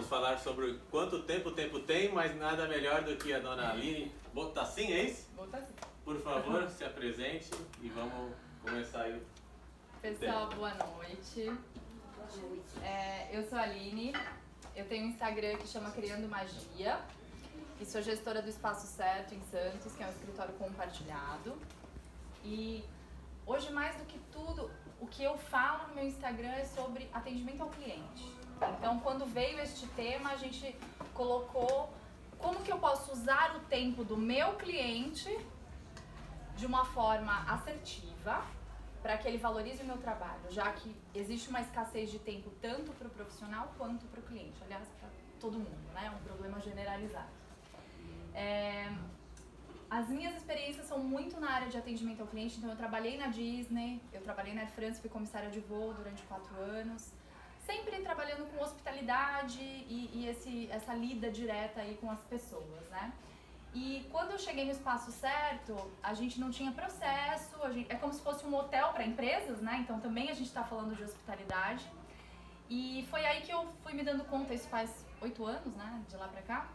falar sobre quanto tempo o tempo tem, mas nada melhor do que a dona Aline Botassin, é isso? Botassin. Por favor, se apresente e vamos começar aí. Pessoal, boa noite. Eu sou a Aline, eu tenho um Instagram que chama Criando Magia e sou gestora do Espaço Certo em Santos, que é um escritório compartilhado. E hoje, mais do que tudo, o que eu falo no meu Instagram é sobre atendimento ao cliente. Então, quando veio este tema, a gente colocou como que eu posso usar o tempo do meu cliente de uma forma assertiva para que ele valorize o meu trabalho, já que existe uma escassez de tempo tanto para o profissional quanto para o cliente. Aliás, para todo mundo, né? É um problema generalizado. As minhas experiências são muito na área de atendimento ao cliente, então eu trabalhei na Disney, eu trabalhei na Air France, fui comissária de voo durante 4 anos, sempre trabalhando com hospitalidade e essa lida direta aí com as pessoas, né? E quando eu cheguei no Espaço Certo, a gente não tinha processo, é como se fosse um hotel para empresas, né? Então também a gente está falando de hospitalidade. E foi aí que eu fui me dando conta, isso faz 8 anos, né? De lá pra cá.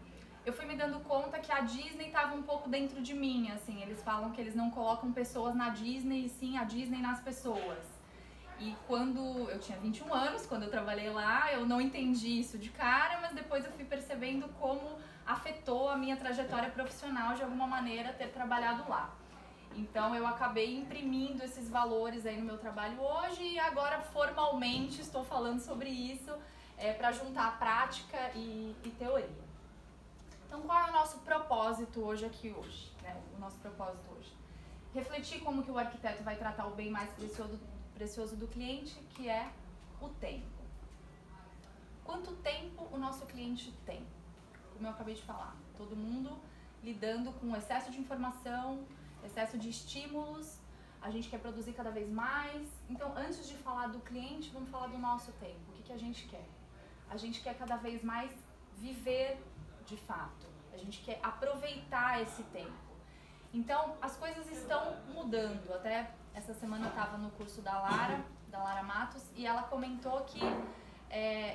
Eu fui me dando conta que a Disney estava um pouco dentro de mim, assim. Eles falam que eles não colocam pessoas na Disney, e sim a Disney nas pessoas. E quando eu tinha 21 anos, quando eu trabalhei lá, eu não entendi isso de cara, mas depois eu fui percebendo como afetou a minha trajetória profissional de alguma maneira ter trabalhado lá. Então eu acabei imprimindo esses valores aí no meu trabalho hoje e agora formalmente estou falando sobre isso para juntar prática e teoria. Então qual é o nosso propósito hoje aqui hoje, né? O nosso propósito hoje? Refletir como que o arquiteto vai tratar o bem mais precioso do cliente, que é o tempo. Quanto tempo o nosso cliente tem? Como eu acabei de falar, todo mundo lidando com excesso de informação, excesso de estímulos, a gente quer produzir cada vez mais. Então, antes de falar do cliente, vamos falar do nosso tempo. O que a gente quer? A gente quer cada vez mais viver de fato. A gente quer aproveitar esse tempo. Então, as coisas estão mudando. Até essa semana eu estava no curso da Lara Matos, e ela comentou que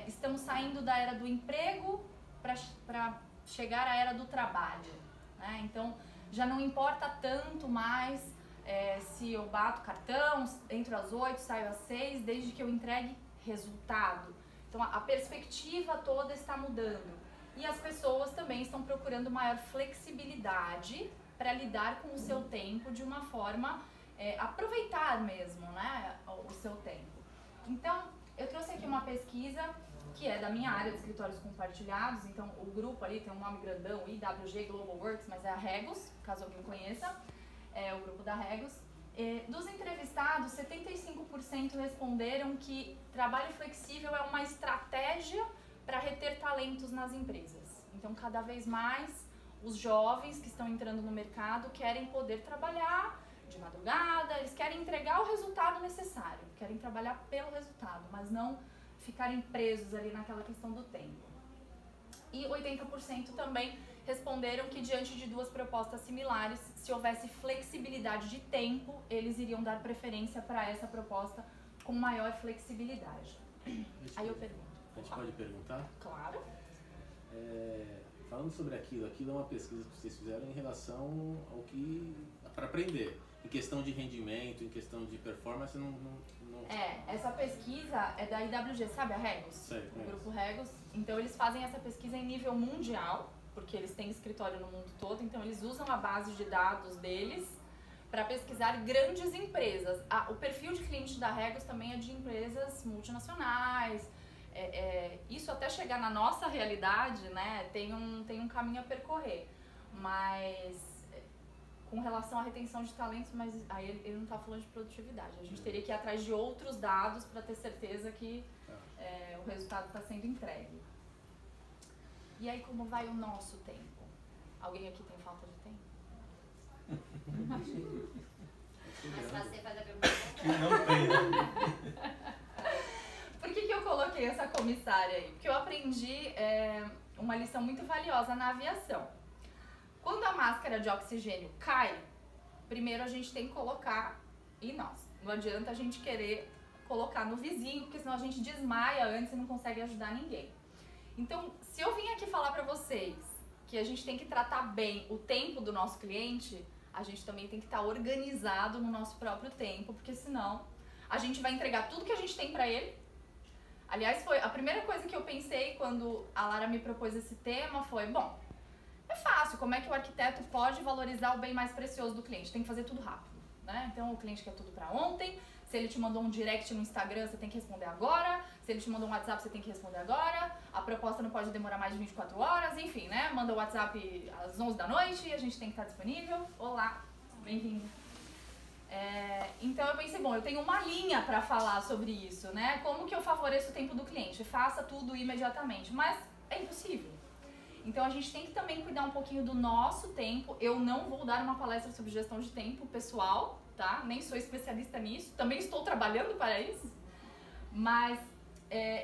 estamos saindo da era do emprego para chegar à era do trabalho, né? Então, já não importa tanto mais se eu bato cartão, entro às 8, saio às 6, desde que eu entregue resultado. Então, a perspectiva toda está mudando. E as pessoas também estão procurando maior flexibilidade para lidar com o seu tempo de uma forma, aproveitar mesmo, né, o seu tempo. Então, eu trouxe aqui uma pesquisa que é da minha área de escritórios compartilhados, então o grupo ali tem um nome grandão, IWG Global Works, mas é a Regus, caso alguém conheça, é o grupo da Regus. Dos entrevistados, 75% responderam que trabalho flexível é uma estratégia para reter talentos nas empresas. Então, cada vez mais, os jovens que estão entrando no mercado querem poder trabalhar de madrugada, eles querem entregar o resultado necessário, querem trabalhar pelo resultado, mas não ficarem presos ali naquela questão do tempo. E 80% também responderam que diante de 2 propostas similares, se houvesse flexibilidade de tempo, eles iriam dar preferência para essa proposta com maior flexibilidade. Aí eu pergunto. A gente pode perguntar? Claro. Falando sobre aquilo é uma pesquisa que vocês fizeram em relação ao que... para aprender. Em questão de rendimento, em questão de performance, não... Essa pesquisa é da IWG, sabe a Regus? Sei, o grupo Regus. Então eles fazem essa pesquisa em nível mundial, porque eles têm escritório no mundo todo, então eles usam a base de dados deles para pesquisar grandes empresas. O perfil de cliente da Regus também é de empresas multinacionais. Isso até chegar na nossa realidade, né, tem um caminho a percorrer. Mas com relação à retenção de talentos, mas aí ele não está falando de produtividade. A gente teria que ir atrás de outros dados para ter certeza que o resultado está sendo entregue. E aí, como vai o nosso tempo? Alguém aqui tem falta de tempo? Mas você faz a pergunta. Não tem. Por que eu coloquei essa comissária aí? Porque eu aprendi uma lição muito valiosa na aviação. Quando a máscara de oxigênio cai, primeiro a gente tem que colocar em nós. Não adianta a gente querer colocar no vizinho, porque senão a gente desmaia antes e não consegue ajudar ninguém. Então, se eu vim aqui falar pra vocês que a gente tem que tratar bem o tempo do nosso cliente, a gente também tem que estar organizado no nosso próprio tempo, porque senão a gente vai entregar tudo que a gente tem pra ele. Aliás, foi a primeira coisa que eu pensei quando a Lara me propôs esse tema foi, bom, é fácil, como é que o arquiteto pode valorizar o bem mais precioso do cliente? Tem que fazer tudo rápido, né? Então o cliente quer tudo pra ontem, se ele te mandou um direct no Instagram, você tem que responder agora, se ele te mandou um WhatsApp, você tem que responder agora, a proposta não pode demorar mais de 24 horas, enfim, né? Manda o WhatsApp às 11 da noite e a gente tem que estar disponível. Olá, bem-vindo. Então eu pensei, bom, eu tenho uma linha para falar sobre isso, né? Como que eu favoreço o tempo do cliente? Faça tudo imediatamente, mas é impossível. Então a gente tem que também cuidar um pouquinho do nosso tempo. Eu não vou dar uma palestra sobre gestão de tempo pessoal, tá? Nem sou especialista nisso, também estou trabalhando para isso, mas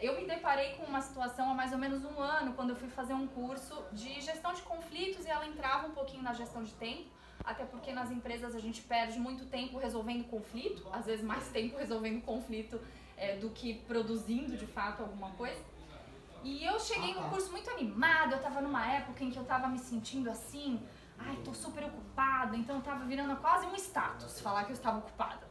eu me deparei com uma situação há mais ou menos um ano, quando eu fui fazer um curso de gestão de conflitos e ela entrava um pouquinho na gestão de tempo. Até porque nas empresas a gente perde muito tempo resolvendo conflito, às vezes mais tempo resolvendo conflito do que produzindo de fato alguma coisa. E eu cheguei no curso muito animada, eu tava numa época em que eu tava me sentindo assim, ai, tô super ocupada, então eu tava virando quase um status, falar que eu estava ocupada.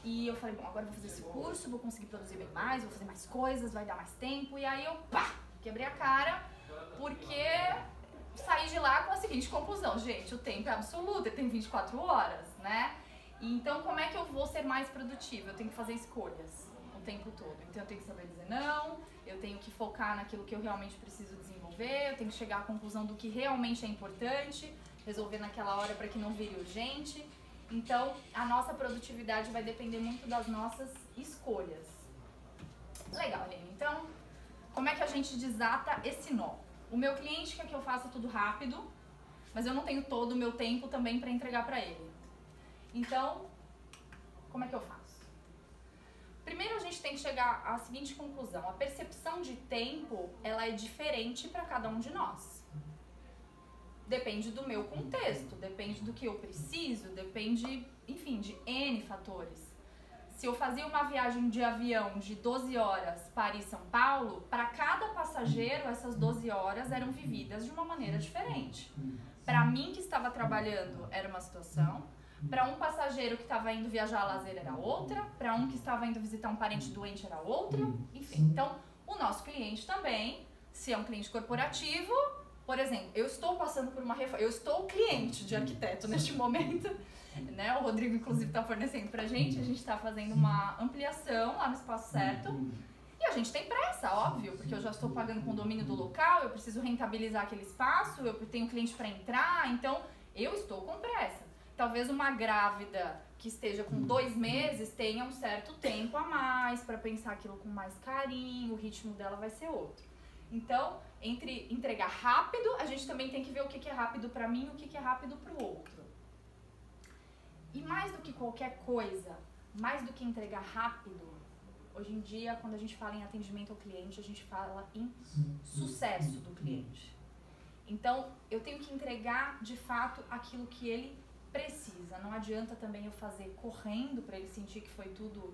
E eu falei, bom, agora eu vou fazer esse curso, vou conseguir produzir bem mais, vou fazer mais coisas, vai dar mais tempo. E aí eu, quebrei a cara, porque saí de lá com a seguinte conclusão, gente, o tempo é absoluto, ele tem 24 horas, né? E então como é que eu vou ser mais produtiva? Eu tenho que fazer escolhas o tempo todo. Então eu tenho que saber dizer não, eu tenho que focar naquilo que eu realmente preciso desenvolver, eu tenho que chegar à conclusão do que realmente é importante, resolver naquela hora para que não vire urgente. Então a nossa produtividade vai depender muito das nossas escolhas. Legal, Aline. Então, como é que a gente desata esse nó? O meu cliente quer que eu faça tudo rápido, mas eu não tenho todo o meu tempo também para entregar para ele. Então, como é que eu faço? Primeiro a gente tem que chegar à seguinte conclusão. A percepção de tempo, ela é diferente para cada um de nós. Depende do meu contexto, depende do que eu preciso, depende, enfim, de N fatores. Se eu fazia uma viagem de avião de 12 horas Paris-São Paulo, para cada passageiro essas 12 horas eram vividas de uma maneira diferente. Para mim que estava trabalhando era uma situação, para um passageiro que estava indo viajar a lazer era outra, para um que estava indo visitar um parente doente era outra, enfim. Então, o nosso cliente também, se é um cliente corporativo, por exemplo, eu estou passando por uma reforma, eu estou cliente de arquiteto neste momento, né? O Rodrigo, inclusive, está fornecendo pra gente, a gente está fazendo uma ampliação lá no espaço certo. E a gente tem pressa, óbvio, porque eu já estou pagando o condomínio do local, eu preciso rentabilizar aquele espaço, eu tenho cliente para entrar, então eu estou com pressa. Talvez uma grávida que esteja com 2 meses tenha um certo tempo a mais para pensar aquilo com mais carinho, o ritmo dela vai ser outro. Então, entre entregar rápido, a gente também tem que ver o que é rápido para mim e o que é rápido para o outro. E mais do que qualquer coisa, mais do que entregar rápido, hoje em dia, quando a gente fala em atendimento ao cliente, a gente fala em sucesso do cliente. Então, eu tenho que entregar, de fato, aquilo que ele precisa. Não adianta também eu fazer correndo para ele sentir que foi tudo...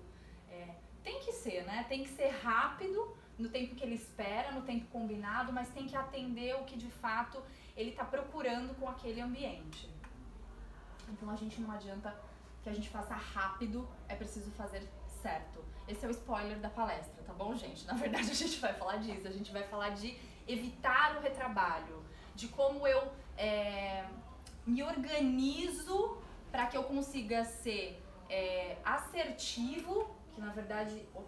tem que ser, né? Tem que ser rápido, no tempo que ele espera, no tempo combinado, mas tem que atender o que, de fato, ele está procurando com aquele ambiente. Então a gente não adianta que a gente faça rápido, é preciso fazer certo. Esse é o spoiler da palestra, tá bom, gente? Na verdade a gente vai falar disso, a gente vai falar de evitar o retrabalho, de como eu me organizo para que eu consiga ser assertivo, que na verdade... o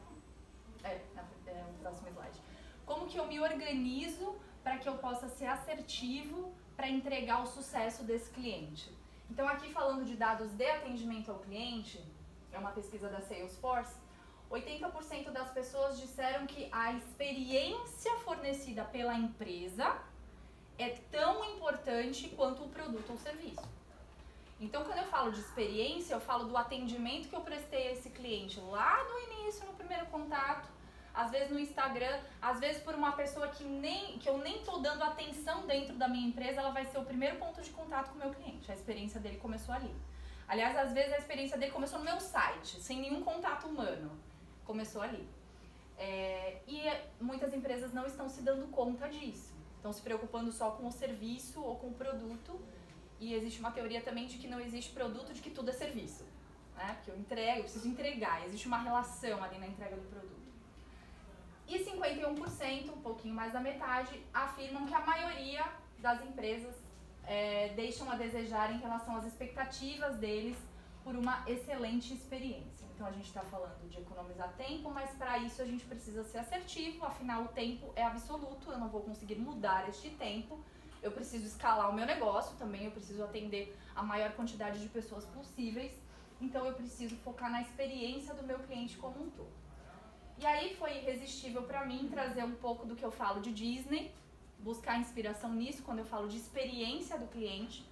próximo slide. Como que eu me organizo para que eu possa ser assertivo para entregar o sucesso desse cliente. Então aqui falando de dados de atendimento ao cliente, é uma pesquisa da Salesforce, 80% das pessoas disseram que a experiência fornecida pela empresa é tão importante quanto o produto ou serviço. Então quando eu falo de experiência, eu falo do atendimento que eu prestei a esse cliente lá no início, no primeiro contato, às vezes no Instagram, às vezes por uma pessoa que eu nem tô dando atenção dentro da minha empresa, ela vai ser o primeiro ponto de contato com o meu cliente. A experiência dele começou ali. Aliás, às vezes a experiência dele começou no meu site, sem nenhum contato humano. Começou ali. E muitas empresas não estão se dando conta disso. Estão se preocupando só com o serviço ou com o produto. E existe uma teoria também de que não existe produto, de que tudo é serviço. Né? Porque eu preciso entregar. Existe uma relação ali na entrega do produto. E 51%, um pouquinho mais da metade, afirmam que a maioria das empresas deixam a desejar em relação às expectativas deles por uma excelente experiência. Então a gente está falando de economizar tempo, mas para isso a gente precisa ser assertivo, afinal o tempo é absoluto, eu não vou conseguir mudar este tempo, eu preciso escalar o meu negócio também, eu preciso atender a maior quantidade de pessoas possíveis, então eu preciso focar na experiência do meu cliente como um todo. E aí foi irresistível para mim trazer um pouco do que eu falo de Disney, buscar inspiração nisso quando eu falo de experiência do cliente.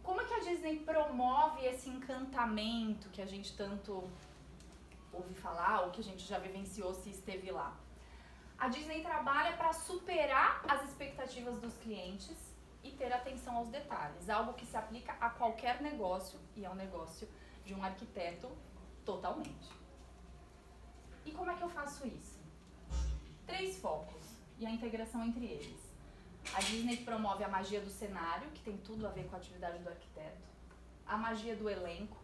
Como é que a Disney promove esse encantamento que a gente tanto ouve falar ou que a gente já vivenciou se esteve lá? A Disney trabalha para superar as expectativas dos clientes e ter atenção aos detalhes, algo que se aplica a qualquer negócio e ao negócio de um arquiteto totalmente. E como é que eu faço isso? 3 focos e a integração entre eles. A Disney promove a magia do cenário, que tem tudo a ver com a atividade do arquiteto, a magia do elenco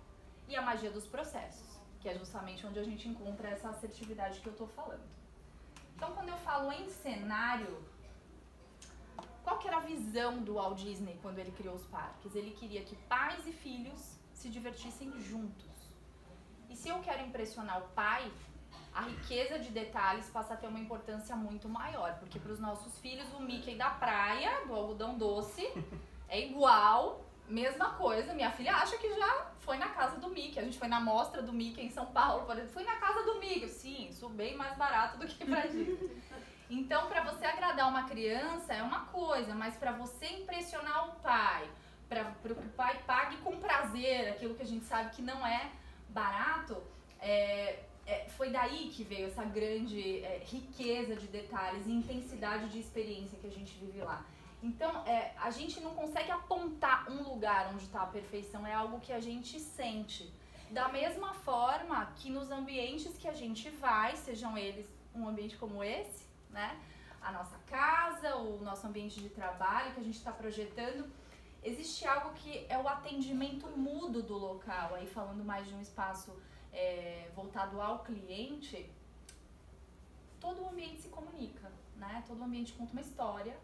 e a magia dos processos, que é justamente onde a gente encontra essa assertividade que eu estou falando. Então, quando eu falo em cenário, qual que era a visão do Walt Disney quando ele criou os parques? Ele queria que pais e filhos se divertissem juntos. E se eu quero impressionar o pai, a riqueza de detalhes passa a ter uma importância muito maior, porque para os nossos filhos o Mickey da praia, do algodão doce, é igual, mesma coisa. Minha filha acha que já foi na casa do Mickey, a gente foi na mostra do Mickey em São Paulo, por exemplo, fui na casa do Mickey, sim, isso bem mais barato do que pra Disney. Então, para você agradar uma criança é uma coisa, mas para você impressionar o pai, para que o pai pague com prazer, aquilo que a gente sabe que não é barato, foi daí que veio essa grande riqueza de detalhes e intensidade de experiência que a gente vive lá. Então, a gente não consegue apontar um lugar onde está a perfeição, é algo que a gente sente. Da mesma forma que nos ambientes que a gente vai, sejam eles um ambiente como esse, né? A nossa casa, o nosso ambiente de trabalho que a gente está projetando, existe algo que é o atendimento mudo do local, aí falando mais de um espaço voltado ao cliente. Todo o ambiente se comunica, né? Todo o ambiente conta uma história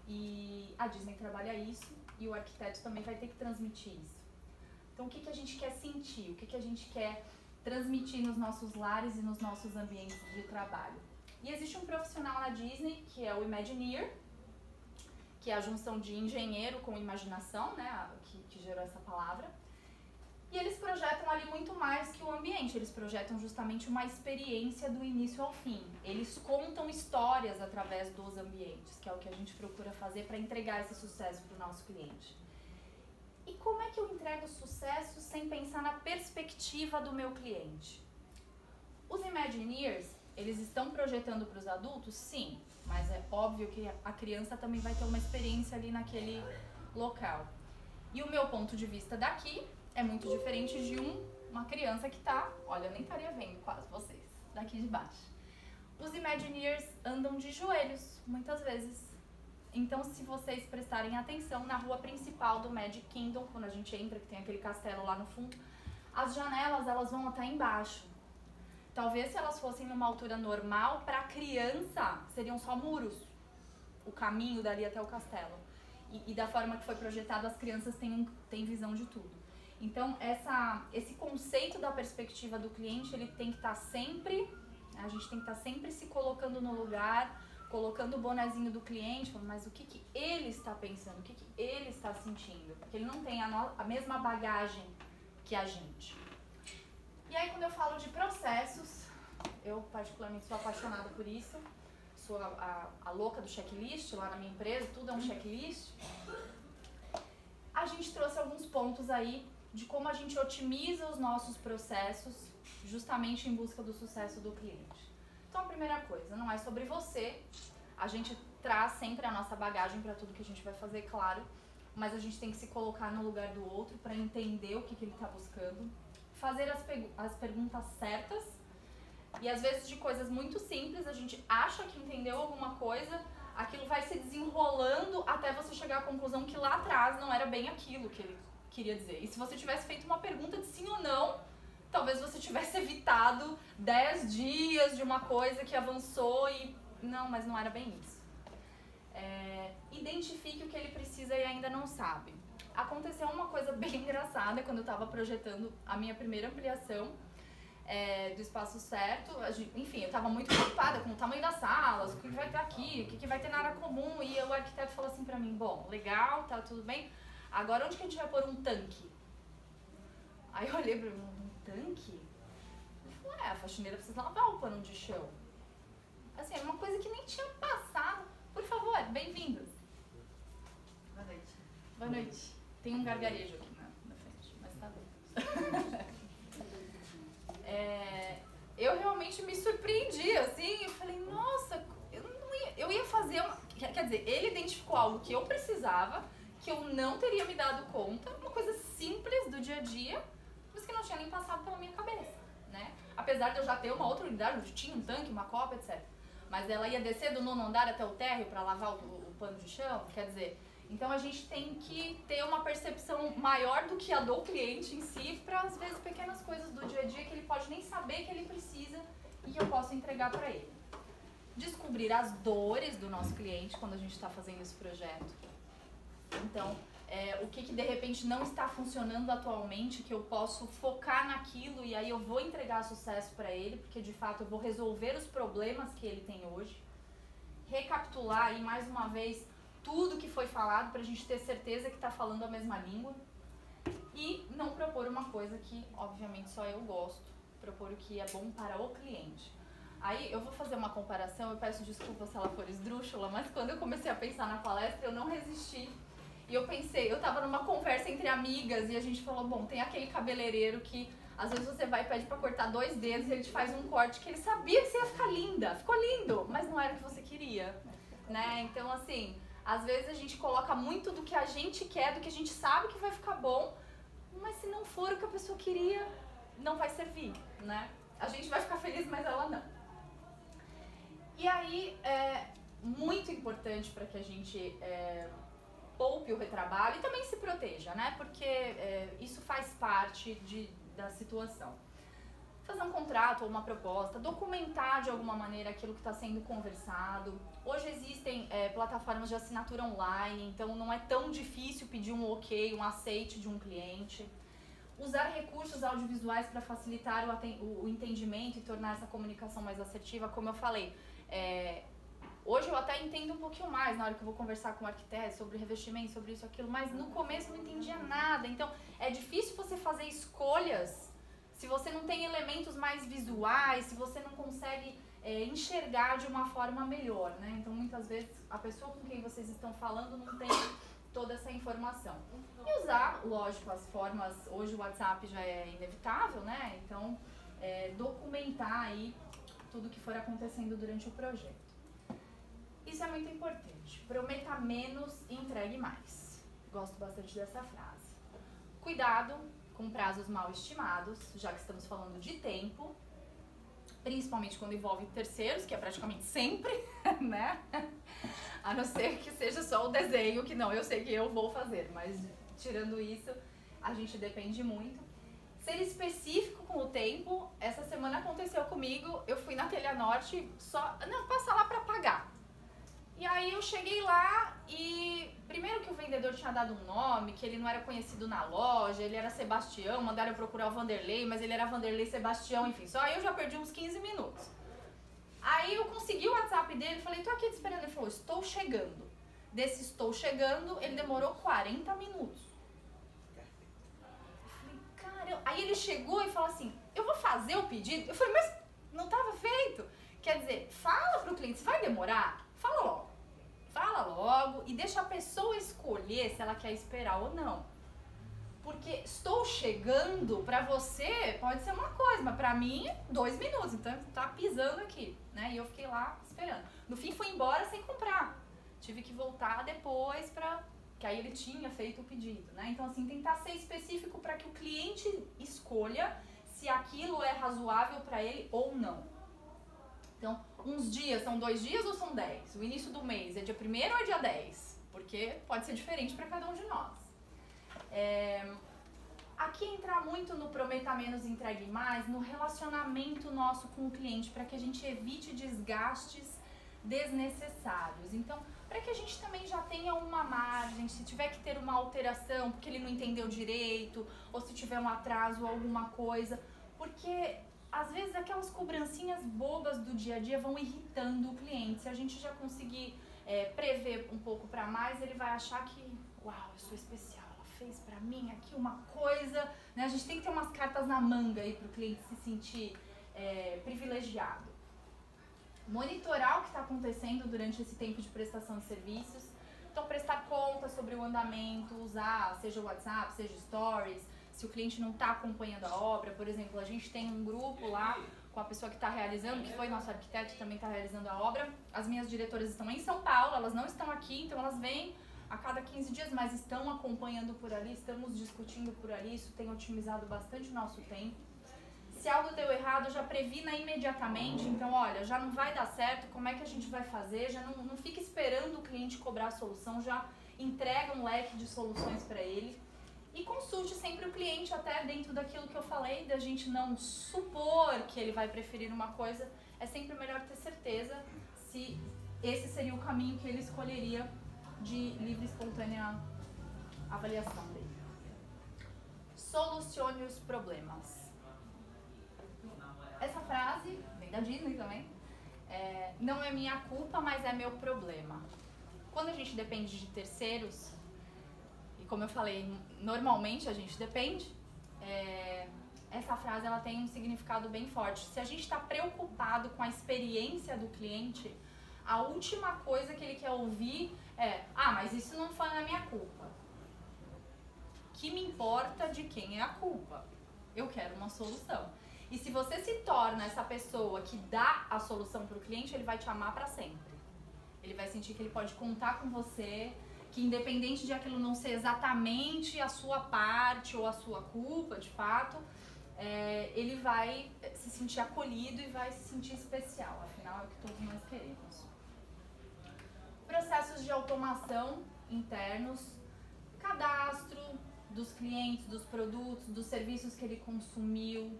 e a Disney trabalha isso e o arquiteto também vai ter que transmitir isso. Então, o que a gente quer sentir? O que a gente quer transmitir nos nossos lares e nos nossos ambientes de trabalho? E existe um profissional na Disney que é o Imagineer, que é a junção de engenheiro com imaginação, né? Que gerou essa palavra. E eles projetam ali muito mais que o ambiente, eles projetam justamente uma experiência do início ao fim. Eles contam histórias através dos ambientes, que é o que a gente procura fazer para entregar esse sucesso para o nosso cliente. E como é que eu entrego sucesso sem pensar na perspectiva do meu cliente? Os Imagineers, eles estão projetando para os adultos? Sim, mas é óbvio que a criança também vai ter uma experiência ali naquele local. E o meu ponto de vista daqui é muito diferente de uma criança que tá, olha, eu nem estaria vendo quase vocês, daqui de baixo. Os Imagineers andam de joelhos, muitas vezes. Então, se vocês prestarem atenção, na rua principal do Magic Kingdom, quando a gente entra, que tem aquele castelo lá no fundo, as janelas, elas vão até embaixo. Talvez se elas fossem numa altura normal, para a criança, seriam só muros, o caminho dali até o castelo. E da forma que foi projetado, as crianças têm visão de tudo. Então, esse conceito da perspectiva do cliente, ele tem que estar sempre, a gente tem que estar sempre se colocando no lugar, colocando o bonezinho do cliente, falando, mas o que ele está pensando, o que ele está sentindo, porque ele não tem a mesma bagagem que a gente. E aí, quando eu falo de processos, eu particularmente sou apaixonada por isso, sou a louca do checklist, lá na minha empresa, tudo é um checklist. A gente trouxe alguns pontos aí de como a gente otimiza os nossos processos justamente em busca do sucesso do cliente. Então, a primeira coisa, não é sobre você, a gente traz sempre a nossa bagagem para tudo que a gente vai fazer, claro, mas a gente tem que se colocar no lugar do outro para entender o que ele está buscando, fazer as perguntas certas, E às vezes de coisas muito simples, a gente acha que entendeu alguma coisa, aquilo vai se desenrolando até você chegar à conclusão que lá atrás não era bem aquilo que ele queria dizer. E se você tivesse feito uma pergunta de sim ou não, talvez você tivesse evitado 10 dias de uma coisa que avançou e... Não, mas não era bem isso. Identifique o que ele precisa e ainda não sabe. Aconteceu uma coisa bem engraçada quando eu estava projetando a minha primeira ampliação do espaço certo. Enfim, eu estava muito preocupada com o tamanho das salas, o que vai ter aqui, o que vai ter na área comum. E o arquiteto falou assim pra mim, bom, legal, tá tudo bem. Agora onde que a gente vai pôr um tanque? Aí eu olhei pra ele, um tanque? Ele falou, a faxineira precisa lavar o pano de chão. Assim, era uma coisa que nem tinha passado. Por favor, bem-vindos. Boa noite. Boa noite. Tem um gargarejo aqui na frente, mas tá bom. Eu realmente me surpreendi, assim, eu falei, nossa, eu ia fazer uma... Quer dizer, ele identificou algo que eu precisava, que eu não teria me dado conta, uma coisa simples do dia a dia, mas que não tinha nem passado pela minha cabeça, né? Apesar de eu já ter uma outra unidade, onde tinha um tanque, uma copa, etc. Mas ela ia descer do 9º andar até o térreo para lavar o pano de chão, quer dizer... Então a gente tem que ter uma percepção maior do que a do cliente em si, para às vezes pequenas coisas do dia a dia que ele pode nem saber que ele precisa e que eu posso entregar para ele. Descobrir as dores do nosso cliente quando a gente está fazendo esse projeto. Então, o que de repente não está funcionando atualmente, que eu posso focar naquilo e aí eu vou entregar sucesso para ele, porque de fato eu vou resolver os problemas que ele tem hoje. Recapitular aí mais uma vez tudo que foi falado para a gente ter certeza que está falando a mesma língua e não propor uma coisa que obviamente só eu gosto, propor o que é bom para o cliente. Aí eu vou fazer uma comparação, eu peço desculpa se ela for esdrúxula, mas quando eu comecei a pensar na palestra eu não resisti. E eu pensei, eu tava numa conversa entre amigas e a gente falou, bom, tem aquele cabeleireiro que às vezes você vai e pede pra cortar 2 dedos e ele te faz um corte que ele sabia que você ia ficar linda, ficou lindo, mas não era o que você queria, né? Então assim, às vezes a gente coloca muito do que a gente quer, do que a gente sabe que vai ficar bom, mas se não for o que a pessoa queria, não vai servir, né? A gente vai ficar feliz, mas ela não. E aí, muito importante para que a gente poupe o retrabalho e também se proteja, né? Porque isso faz parte da situação. Fazer um contrato ou uma proposta, documentar de alguma maneira aquilo que está sendo conversado. Hoje existem plataformas de assinatura online, então não é tão difícil pedir um ok, um aceite de um cliente. Usar recursos audiovisuais para facilitar o entendimento e tornar essa comunicação mais assertiva, como eu falei. Hoje eu até entendo um pouquinho mais na hora que eu vou conversar com o arquiteto sobre revestimento, sobre isso, aquilo, mas no começo eu não entendia nada. Então é difícil você fazer escolhas se você não tem elementos mais visuais, se você não consegue enxergar de uma forma melhor, né? Então muitas vezes a pessoa com quem vocês estão falando não tem toda essa informação. E usar, lógico, as formas, hoje o WhatsApp já é inevitável, né? Então documentar aí tudo que for acontecendo durante o projeto. Isso é muito importante. Prometa menos e entregue mais. Gosto bastante dessa frase. Cuidado com prazos mal estimados, já que estamos falando de tempo, principalmente quando envolve terceiros, que é praticamente sempre, né? A não ser que seja só o desenho, que não, eu sei que eu vou fazer, mas tirando isso, a gente depende muito. Ser específico com o tempo. Essa semana aconteceu comigo, eu fui na Telha Norte, passar lá pra pagar. E aí eu cheguei lá e primeiro que o vendedor tinha dado um nome, que ele não era conhecido na loja, ele era Sebastião, mandaram eu procurar o Vanderlei, mas ele era Vanderlei Sebastião, enfim, só aí eu já perdi uns 15 minutos. Aí eu consegui o WhatsApp dele, falei, tô aqui te esperando, ele falou, estou chegando. Desse estou chegando, ele demorou 40 minutos. Eu falei, caramba, aí ele chegou e falou assim, eu vou fazer o pedido? Eu falei, mas não estava feito. Quer dizer, fala pro cliente, se vai demorar, fala logo. Fala logo e deixa a pessoa escolher se ela quer esperar ou não. Porque estou chegando, pra você pode ser uma coisa, mas pra mim 2 minutos, então tá pisando aqui, né? E eu fiquei lá esperando. No fim fui embora sem comprar. Tive que voltar depois que aí ele tinha feito o pedido, né? Então assim, tentar ser específico para que o cliente escolha se aquilo é razoável pra ele ou não, Então, uns dias são 2 dias ou são 10? O início do mês é dia 1º ou é dia 10? Porque pode ser diferente para cada um de nós. Aqui entra muito no prometa menos, entregue mais, no relacionamento nosso com o cliente, para que a gente evite desgastes desnecessários. Então, para que a gente também já tenha uma margem, se tiver que ter uma alteração porque ele não entendeu direito, ou se tiver um atraso ou alguma coisa, porque às vezes aquelas cobrancinhas bobas do dia a dia vão irritando o cliente. Se a gente já conseguir prever um pouco para mais, ele vai achar que, uau, eu sou especial, ela fez para mim aqui uma coisa, né? A gente tem que ter umas cartas na manga aí para o cliente se sentir privilegiado. Monitorar o que está acontecendo durante esse tempo de prestação de serviços. Então, prestar conta sobre o andamento, usar, seja o WhatsApp, seja Stories. Se o cliente não está acompanhando a obra, por exemplo, a gente tem um grupo lá com a pessoa que está realizando, que foi nosso arquiteto, também está realizando a obra. As minhas diretoras estão em São Paulo, elas não estão aqui, então elas vêm a cada 15 dias, mas estão acompanhando por ali, estamos discutindo por ali, isso tem otimizado bastante o nosso tempo. Se algo deu errado, já previna imediatamente, então olha, já não vai dar certo, como é que a gente vai fazer? Já não fica esperando o cliente cobrar a solução, já entrega um leque de soluções para ele. E consulte sempre o cliente, até dentro daquilo que eu falei, da gente não supor que ele vai preferir uma coisa, é sempre melhor ter certeza se esse seria o caminho que ele escolheria de livre e espontânea avaliação dele. Solucione os problemas. Essa frase, vem da Disney também, não é minha culpa, mas é meu problema. Quando a gente depende de terceiros, e como eu falei, normalmente a gente depende, essa frase ela tem um significado bem forte. Se a gente está preocupado com a experiência do cliente, a última coisa que ele quer ouvir é: ah, mas isso não foi na minha culpa. Que me importa de quem é a culpa? Eu quero uma solução. E se você se torna essa pessoa que dá a solução para o cliente, ele vai te amar para sempre. Ele vai sentir que ele pode contar com você, que independente de aquilo não ser exatamente a sua parte ou a sua culpa, de fato, ele vai se sentir acolhido e vai se sentir especial. Afinal, é o que todos nós queremos. Processos de automação internos, cadastro dos clientes, dos produtos, dos serviços que ele consumiu,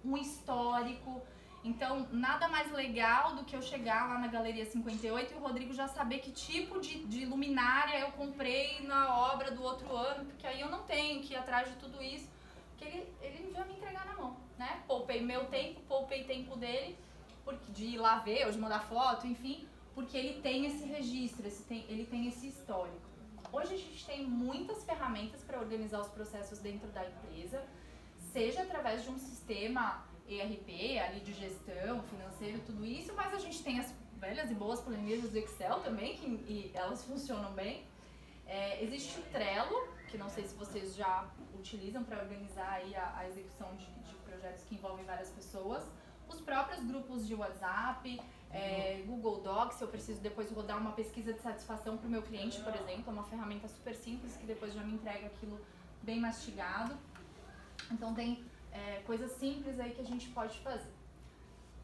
um histórico. Então, nada mais legal do que eu chegar lá na Galeria 58 e o Rodrigo já saber que tipo de luminária eu comprei na obra do outro ano, porque aí eu não tenho que ir atrás de tudo isso, porque ele vai me entregar na mão, né? Poupei meu tempo, poupei tempo dele, de ir lá ver ou de mandar foto, enfim, porque ele tem esse registro, ele tem esse histórico. Hoje a gente tem muitas ferramentas para organizar os processos dentro da empresa, seja através de um sistema ERP, ali de gestão, financeiro, tudo isso, mas a gente tem as velhas e boas planilhas do Excel também, e elas funcionam bem. Existe o Trello, que não sei se vocês já utilizam para organizar aí a execução de projetos que envolvem várias pessoas. Os próprios grupos de WhatsApp, Google Docs, se eu preciso depois rodar uma pesquisa de satisfação para o meu cliente, por exemplo, é uma ferramenta super simples que depois já me entrega aquilo bem mastigado. Então tem coisas simples aí que a gente pode fazer.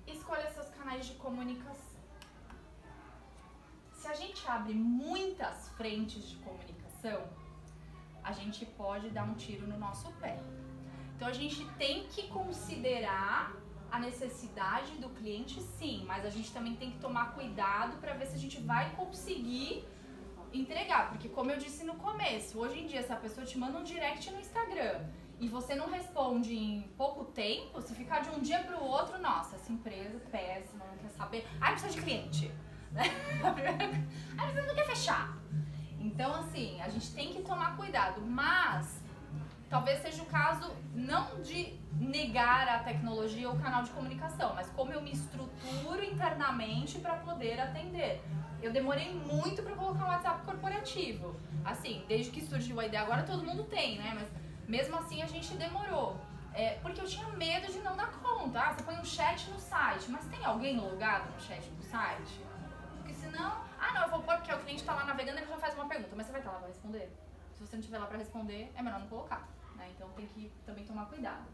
Escolha seus canais de comunicação. Se a gente abre muitas frentes de comunicação, a gente pode dar um tiro no nosso pé. Então a gente tem que considerar a necessidade do cliente, sim, mas a gente também tem que tomar cuidado para ver se a gente vai conseguir entregar, porque como eu disse no começo, hoje em dia se a pessoa te manda um direct no Instagram e você não responde em pouco tempo, se ficar de um dia para o outro, nossa, essa empresa é péssima, não quer saber, precisa de cliente, né? Você não quer fechar. Então assim, a gente tem que tomar cuidado, mas talvez seja o caso não de negar a tecnologia ou o canal de comunicação, mas como eu me estruturo internamente para poder atender. Eu demorei muito para colocar um WhatsApp corporativo. Assim, desde que surgiu a ideia, agora todo mundo tem, né? Mas mesmo assim a gente demorou. Porque eu tinha medo de não dar conta. Você põe um chat no site, mas tem alguém logado no chat do site? Porque senão, não, eu vou pôr porque o cliente está lá navegando e ele já faz uma pergunta, mas você vai estar lá para responder? Se você não estiver lá para responder, é melhor não colocar, né? Então tem que também tomar cuidado.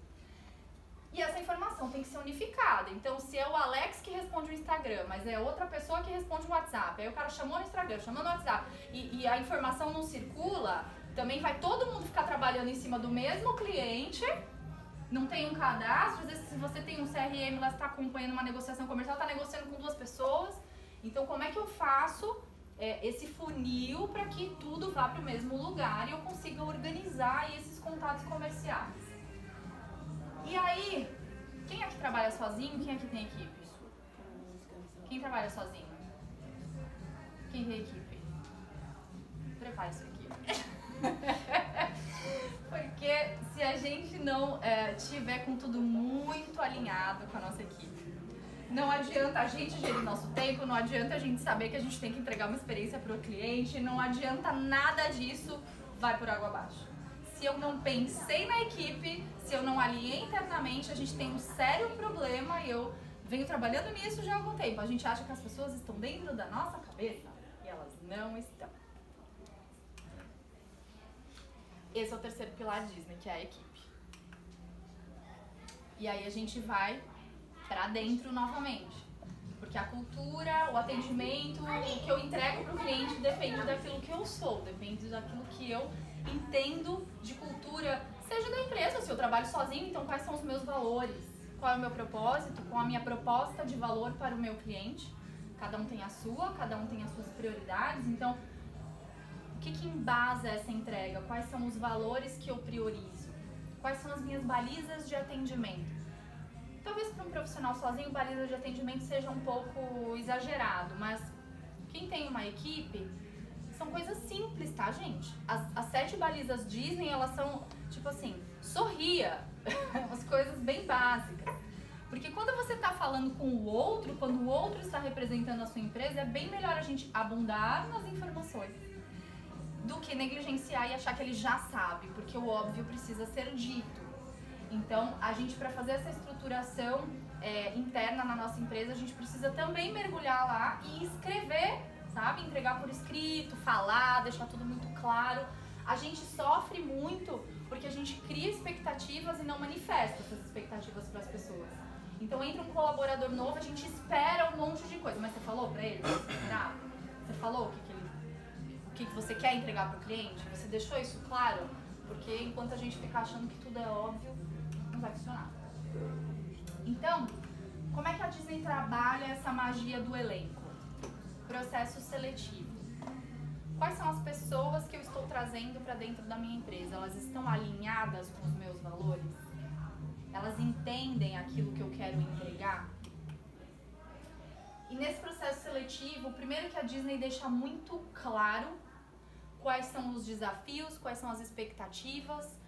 E essa informação tem que ser unificada. Então, se é o Alex que responde o Instagram, mas é outra pessoa que responde o WhatsApp, aí o cara chamou no Instagram, chamou no WhatsApp, e a informação não circula, também vai todo mundo ficar trabalhando em cima do mesmo cliente, não tem um cadastro, às vezes se você tem um CRM, lá está acompanhando uma negociação comercial, está negociando com 2 pessoas. Então, como é que eu faço esse funil para que tudo vá para o mesmo lugar e eu consiga organizar esses contatos comerciais? E aí, quem aqui trabalha sozinho? Quem aqui tem equipe? Quem trabalha sozinho? Quem tem equipe? Prepare sua equipe. Porque se a gente não tiver com tudo muito alinhado com a nossa equipe, não adianta a gente gerir nosso tempo, não adianta a gente saber que a gente tem que entregar uma experiência para o cliente, não adianta nada disso, vai por água abaixo. Se eu não pensei na equipe, se eu não alinhei internamente, a gente tem um sério problema e eu venho trabalhando nisso já há algum tempo. A gente acha que as pessoas estão dentro da nossa cabeça e elas não estão. Esse é o terceiro pilar Disney, que é a equipe. E aí a gente vai pra dentro novamente. Porque a cultura, o atendimento, o que eu entrego pro cliente depende daquilo que eu sou, depende daquilo que eu entendo de cultura, seja da empresa, se eu trabalho sozinho, então quais são os meus valores, qual é o meu propósito, qual a minha proposta de valor para o meu cliente. Cada um tem a sua, cada um tem as suas prioridades, então o que embasa essa entrega? Quais são os valores que eu priorizo? Quais são as minhas balizas de atendimento? Talvez para um profissional sozinho, baliza de atendimento seja um pouco exagerado, mas quem tem uma equipe, são coisas simples, tá, gente? As 7 balizas Disney, elas são, tipo assim, sorria. Umas coisas bem básicas. Porque quando você tá falando com o outro, quando o outro está representando a sua empresa, é bem melhor a gente abundar nas informações do que negligenciar e achar que ele já sabe, porque o óbvio precisa ser dito. Então, a gente, para fazer essa estruturação interna na nossa empresa, a gente precisa também mergulhar lá e escrever, sabe? Entregar por escrito, falar, deixar tudo muito claro. A gente sofre muito porque a gente cria expectativas e não manifesta essas expectativas para as pessoas. Então, entra um colaborador novo, a gente espera um monte de coisa. Mas você falou para ele? Você falou o que você quer entregar para o cliente? Você deixou isso claro? Porque enquanto a gente ficar achando que tudo é óbvio, não vai funcionar. Então, como é que a Disney trabalha essa magia do elenco? Processo seletivo. Quais são as pessoas que eu estou trazendo para dentro da minha empresa? Elas estão alinhadas com os meus valores? Elas entendem aquilo que eu quero entregar? E nesse processo seletivo, o primeiro que a Disney deixa muito claro quais são os desafios, quais são as expectativas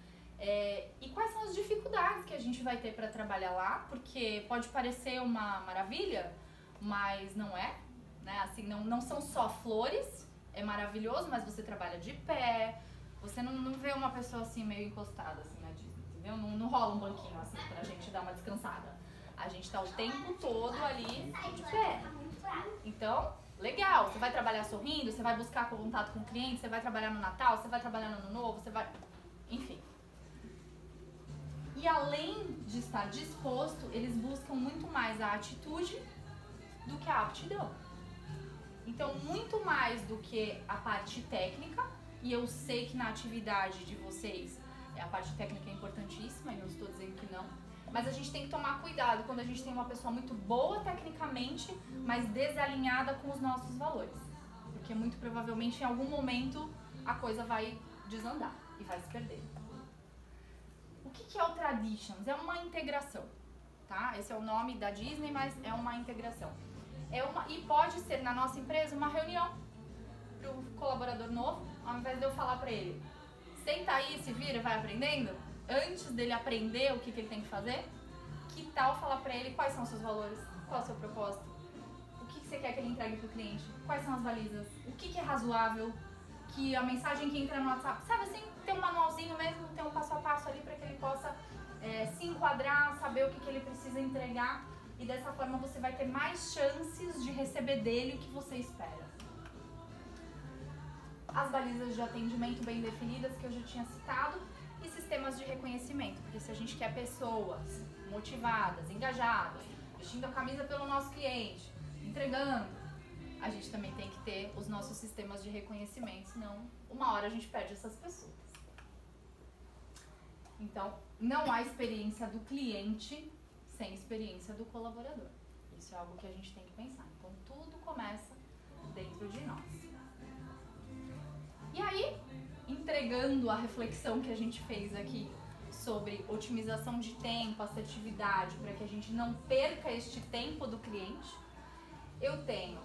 e quais são as dificuldades que a gente vai ter para trabalhar lá, porque pode parecer uma maravilha, mas não é, né? Assim, não são só flores, é maravilhoso, mas você trabalha de pé, você não vê uma pessoa assim meio encostada assim na Disney, entendeu? Não rola um banquinho assim pra gente dar uma descansada. A gente tá o tempo todo ali de pé. Então, legal, você vai trabalhar sorrindo, você vai buscar contato com o cliente, você vai trabalhar no Natal, você vai trabalhar no Ano Novo, você vai... Enfim. E além de estar disposto, eles buscam muito mais a atitude do que a aptidão. Então, muito mais do que a parte técnica, e eu sei que na atividade de vocês a parte técnica é importantíssima, e não estou dizendo que não, mas a gente tem que tomar cuidado quando a gente tem uma pessoa muito boa tecnicamente, mas desalinhada com os nossos valores. Porque muito provavelmente em algum momento a coisa vai desandar e vai se perder. O que é o Traditions? É uma integração, tá? Esse é o nome da Disney, mas é uma integração. E pode ser na nossa empresa uma reunião para o colaborador novo, ao invés de eu falar para ele, senta aí, se vira, vai aprendendo. Antes dele aprender o que ele tem que fazer, que tal falar para ele quais são os seus valores, qual é o seu propósito, o que você quer que ele entregue para o cliente, quais são as balizas, o que é razoável, que a mensagem que entra no WhatsApp, sabe assim, tem um manualzinho mesmo, tem um passo a passo ali para que ele possa se enquadrar, saber o que ele precisa entregar, e dessa forma você vai ter mais chances de receber dele o que você espera. As balizas de atendimento bem definidas que eu já tinha citado, e sistemas de reconhecimento, porque se a gente quer pessoas motivadas, engajadas, vestindo a camisa pelo nosso cliente, entregando, a gente também tem que ter os nossos sistemas de reconhecimento, senão uma hora a gente perde essas pessoas. Então, não há experiência do cliente sem experiência do colaborador. Isso é algo que a gente tem que pensar. Então, tudo começa dentro de nós. E aí, entregando a reflexão que a gente fez aqui sobre otimização de tempo, assertividade, para que a gente não perca este tempo do cliente, eu tenho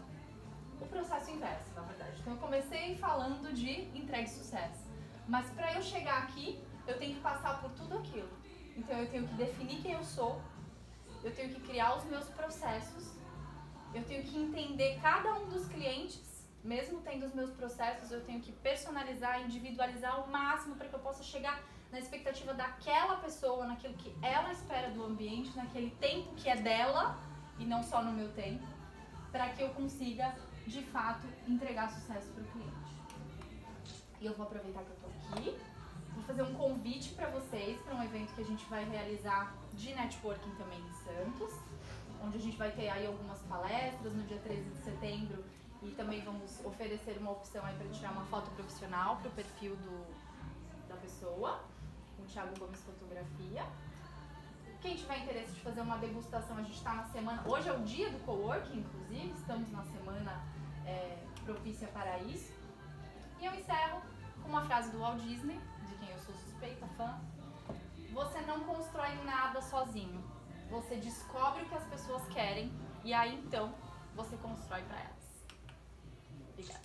o processo inverso, na verdade. Então, eu comecei falando de entrega e sucesso. Mas para eu chegar aqui, eu tenho que passar por tudo aquilo. Então, eu tenho que definir quem eu sou, eu tenho que criar os meus processos, eu tenho que entender cada um dos clientes, mesmo tendo os meus processos, eu tenho que personalizar, individualizar ao máximo para que eu possa chegar na expectativa daquela pessoa, naquilo que ela espera do ambiente, naquele tempo que é dela e não só no meu tempo, para que eu consiga, de fato, entregar sucesso para o cliente. E eu vou aproveitar que eu estou aqui, vou fazer um convite para vocês para um evento que a gente vai realizar de networking também em Santos, onde a gente vai ter aí algumas palestras no dia 13 de setembro e também vamos oferecer uma opção aí para tirar uma foto profissional para o perfil da pessoa, com o Thiago Gomes Fotografia. Quem tiver interesse de fazer uma degustação, a gente está na semana, hoje é o dia do coworking, inclusive, estamos na semana propícia para isso. E eu encerro com uma frase do Walt Disney, de quem eu sou suspeita, fã. Você não constrói nada sozinho. Você descobre o que as pessoas querem e aí então você constrói para elas. Obrigada.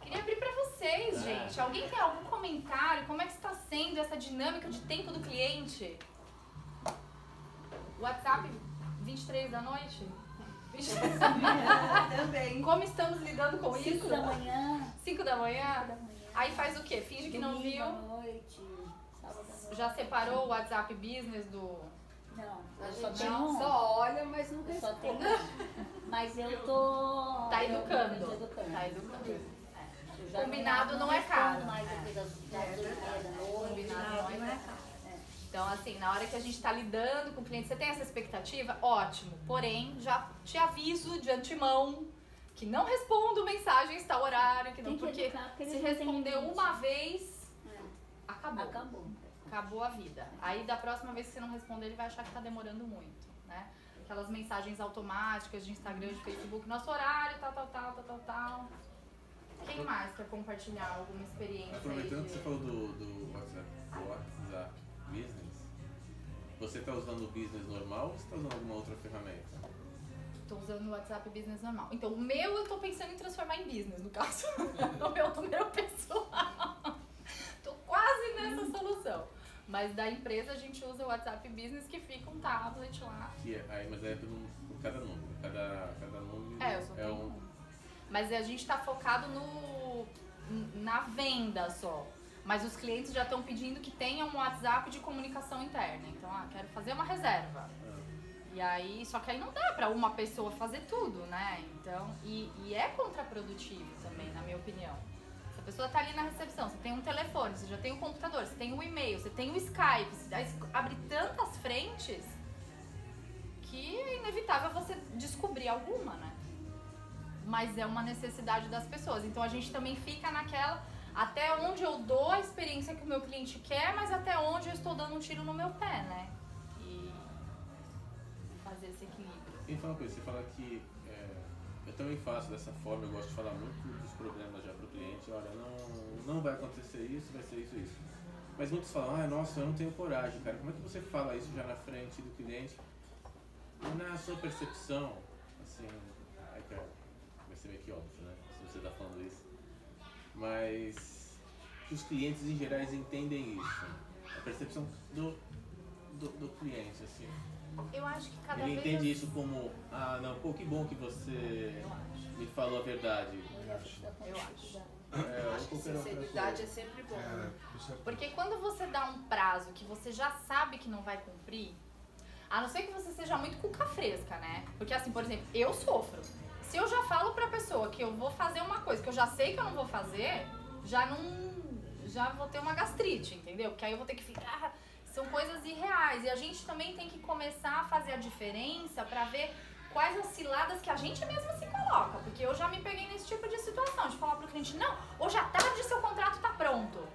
Queria abrir para vocês, gente. Alguém tem algum comentário? Como é que está sendo essa dinâmica de tempo do cliente? WhatsApp 23 da noite? 23 da manhã também. Como estamos lidando com isso? 5 da manhã. 5 da manhã? Aí faz o quê? Finge que não viu? Noite, sábado à noite. Já separou o WhatsApp Business do... Não, A eu só gente tenho um. só olha, mas não Eu só responde. tenho um. Mas eu tô... Tá educando. Eu tô educando. Tá educando. Eu já Combinado não é caro. mais depois das 2h30 da noite. Combinado não é caro. Então, assim, na hora que a gente está lidando com o cliente, você tem essa expectativa? Ótimo. Porém, já te aviso de antemão que não respondo mensagens tal horário, que não, porque educar, se respondeu uma vez, acabou. Acabou. Acabou a vida. Aí, da próxima vez que você não responder, ele vai achar que está demorando muito, né? Aquelas mensagens automáticas de Instagram, de Facebook, nosso horário, tal. Quem mais quer compartilhar alguma experiência? Aproveitando que você falou do WhatsApp Business, você está usando o Business normal ou você está usando alguma outra ferramenta? Estou usando o WhatsApp Business normal. Então, o meu eu estou pensando em transformar em business, no caso. O meu número pessoal. Estou quase nessa solução. Mas da empresa a gente usa o WhatsApp Business, que fica um tablet lá. Mas é por cada número. Cada número eu só tenho um. Mas a gente está focado na venda só. Mas os clientes já estão pedindo que tenha um WhatsApp de comunicação interna. Então, quero fazer uma reserva. E aí, só que aí não dá pra uma pessoa fazer tudo, né? Então, e é contraprodutivo também, na minha opinião. Se a pessoa tá ali na recepção, você tem um telefone, você já tem um computador, você tem um e-mail, você tem o Skype, você abre tantas frentes que é inevitável você descobrir alguma, né? Mas é uma necessidade das pessoas. Então, a gente também fica naquela... Até onde eu dou a experiência que o meu cliente quer, mas até onde eu estou dando um tiro no meu pé, né? E fazer esse equilíbrio. E fala uma coisa, você fala que eu também faço dessa forma, eu gosto de falar muito dos problemas já para o cliente. Olha, não vai acontecer isso, vai ser isso. Mas muitos falam, nossa, eu não tenho coragem, cara. Como é que você fala isso já na frente do cliente? E na sua percepção, assim, vai ser meio que óbvio, né? Se você está falando isso. Mas que os clientes em geral entendem isso, a percepção do cliente, assim. Eu acho que cada Ele vez... entende isso como, não, pô, que bom que você me falou a verdade. Eu acho. Acho que sinceridade é sempre bom. Porque quando você dá um prazo que você já sabe que não vai cumprir, a não ser que você seja muito cuca fresca, né? Porque assim, por exemplo, eu sofro. Se eu já falo pra pessoa que eu vou fazer uma coisa que eu já sei que eu não vou fazer, já vou ter uma gastrite, entendeu? Porque aí eu vou ter que ficar... São coisas irreais. E a gente também tem que começar a fazer a diferença pra ver quais as ciladas que a gente mesma se coloca. Porque eu já me peguei nesse tipo de situação, de falar pro cliente, não, hoje à tarde seu contrato tá pronto.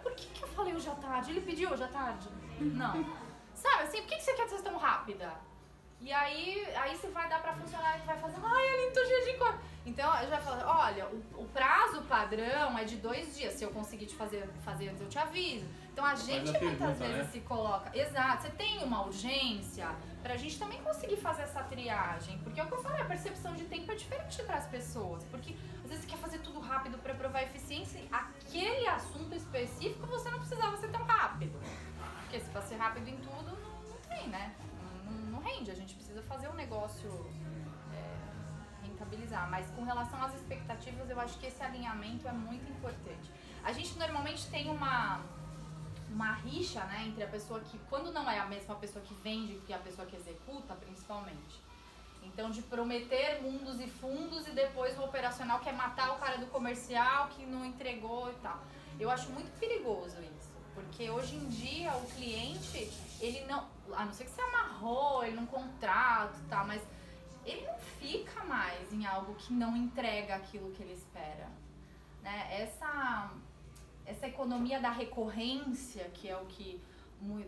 Por que eu falei hoje à tarde? Ele pediu hoje à tarde? Não. Sabe assim, por que você quer ser tão rápida? E aí você vai dar pra funcionária que vai fazer, ai, Aline, tô cheia de cor. Então, eu já falo, olha, o prazo padrão é de 2 dias. Se eu conseguir te fazer antes, eu te aviso. Então, a gente muitas vezes se coloca... Exato, você tem uma urgência pra gente também conseguir fazer essa triagem. Porque é o que eu falei, a percepção de tempo é diferente pras pessoas. Porque, às vezes, você quer fazer tudo rápido pra provar eficiência. E aquele assunto específico, você não precisava ser tão rápido. Porque se fosse rápido em tudo, não tem, né? Não rende. A gente precisa fazer um negócio... rentabilizar, mas com relação às expectativas, eu acho que esse alinhamento é muito importante. A gente normalmente tem uma rixa, né, entre a pessoa que, quando não é a mesma pessoa que vende que a pessoa que executa, principalmente. Então, de prometer mundos e fundos e depois o operacional quer matar o cara do comercial que não entregou e tal. Eu acho muito perigoso isso, porque hoje em dia o cliente, ele não, a não ser que você amarrou ele num contrato e tal, mas ele não fica mais em algo que não entrega aquilo que ele espera, né? Essa economia da recorrência, que é o que,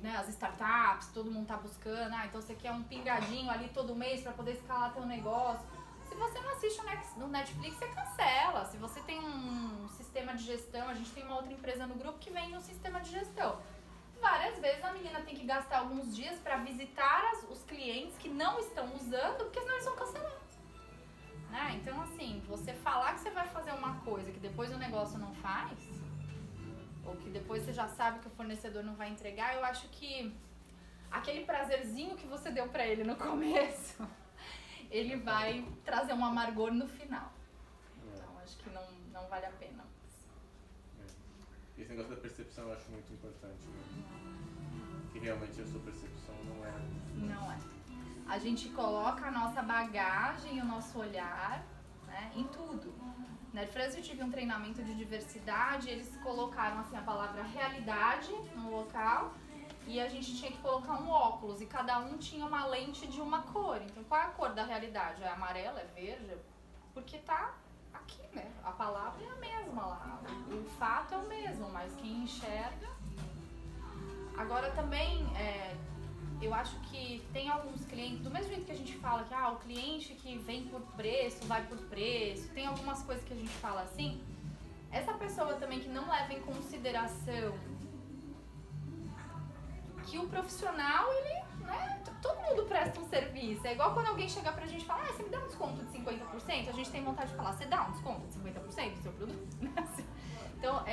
né, as startups, todo mundo tá buscando, então você quer um pingadinho ali todo mês para poder escalar teu negócio. Se você não assiste no Netflix, você cancela. Se você tem um sistema de gestão, a gente tem uma outra empresa no grupo que vende um sistema de gestão. Várias vezes a menina tem que gastar alguns dias para visitar os clientes que não estão usando, porque senão eles vão cancelar. Né? Então, assim, você falar que você vai fazer uma coisa que depois o negócio não faz, ou que depois você já sabe que o fornecedor não vai entregar, eu acho que aquele prazerzinho que você deu para ele no começo, ele vai trazer um amargor no final. Então, acho que não vale a pena. Esse negócio da percepção eu acho muito importante, né? Que realmente a sua percepção não é... Não é. A gente coloca a nossa bagagem, o nosso olhar, né, em tudo. Na Air France eu tive um treinamento de diversidade, eles colocaram assim, a palavra realidade no local e a gente tinha que colocar um óculos e cada um tinha uma lente de uma cor. Então qual é a cor da realidade? É amarela, é verde? Porque tá aqui, né? A palavra é a mesma lá, o fato é o mesmo, mas quem enxerga... Agora também, eu acho que tem alguns clientes, do mesmo jeito que a gente fala que o cliente que vem por preço, vai por preço, tem algumas coisas que a gente fala assim, essa pessoa também que não leva em consideração que o profissional, ele, né, todo mundo presta um serviço. É igual quando alguém chega pra gente e fala, você me dá um desconto de 50%? A gente tem vontade de falar, você dá um desconto de 50% do seu produto? Então,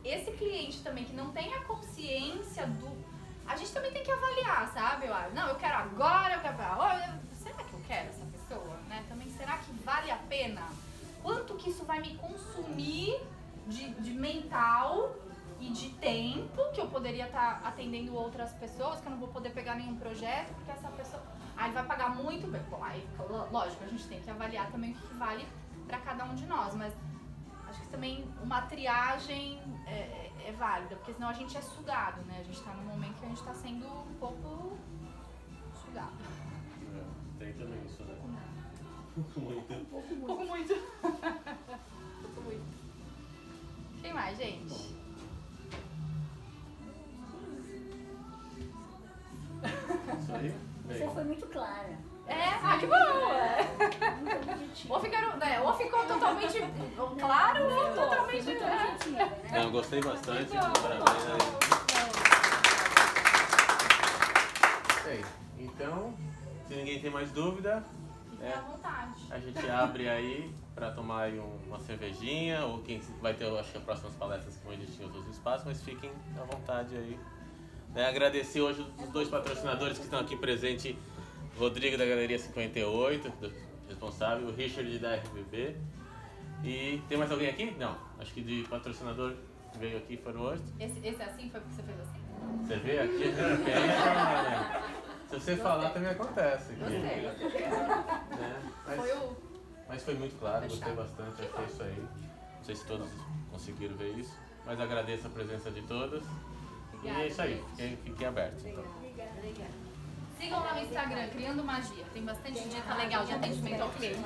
esse cliente também que não tem a consciência do... A gente também tem que avaliar, sabe? Não, eu quero agora, eu quero agora. Será que eu quero essa pessoa? Né? Também, será que vale a pena? Quanto que isso vai me consumir de mental e de tempo, que eu poderia estar atendendo outras pessoas, que eu não vou poder pegar nenhum projeto, porque essa pessoa... Aí vai pagar muito bem. Bom, aí, lógico, a gente tem que avaliar também o que vale para cada um de nós, mas acho que também uma triagem é válida, porque senão a gente é sugado, né? A gente tá num momento que a gente tá sendo um pouco sugado. Tem também isso, né? Muito. Muito. Pouco muito. Pouco muito. Quem mais, gente? Isso aí? Você foi muito clara. Que bom! Muito objetiva. Ou ficou totalmente claro ou totalmente... objetiva, né? Não, gostei bastante. Parabéns. Então, se ninguém tem mais dúvida, Fique à vontade. a gente abre aí para tomar aí uma cervejinha, ou quem vai ter, acho que as próximas palestras que vão existir em outros espaços, mas fiquem à vontade aí. Agradecer hoje os 2 patrocinadores que estão aqui presentes, Rodrigo da Galeria 58, responsável, o Richard da RBB. E tem mais alguém aqui? Não, acho que de patrocinador que veio aqui foram hoje. Esse assim foi porque você fez assim? Você vê aqui, né? Se você falar também acontece. Gostei. Né? Foi o... Mas foi muito claro, gostei bastante, acho que é isso aí. Não sei se todos conseguiram ver isso, mas agradeço a presença de todas. E é isso aí, fiquem abertos. Então. Obrigada. Sigam lá no Instagram, Criando Magia. Tem bastante dica legal de atendimento ao cliente.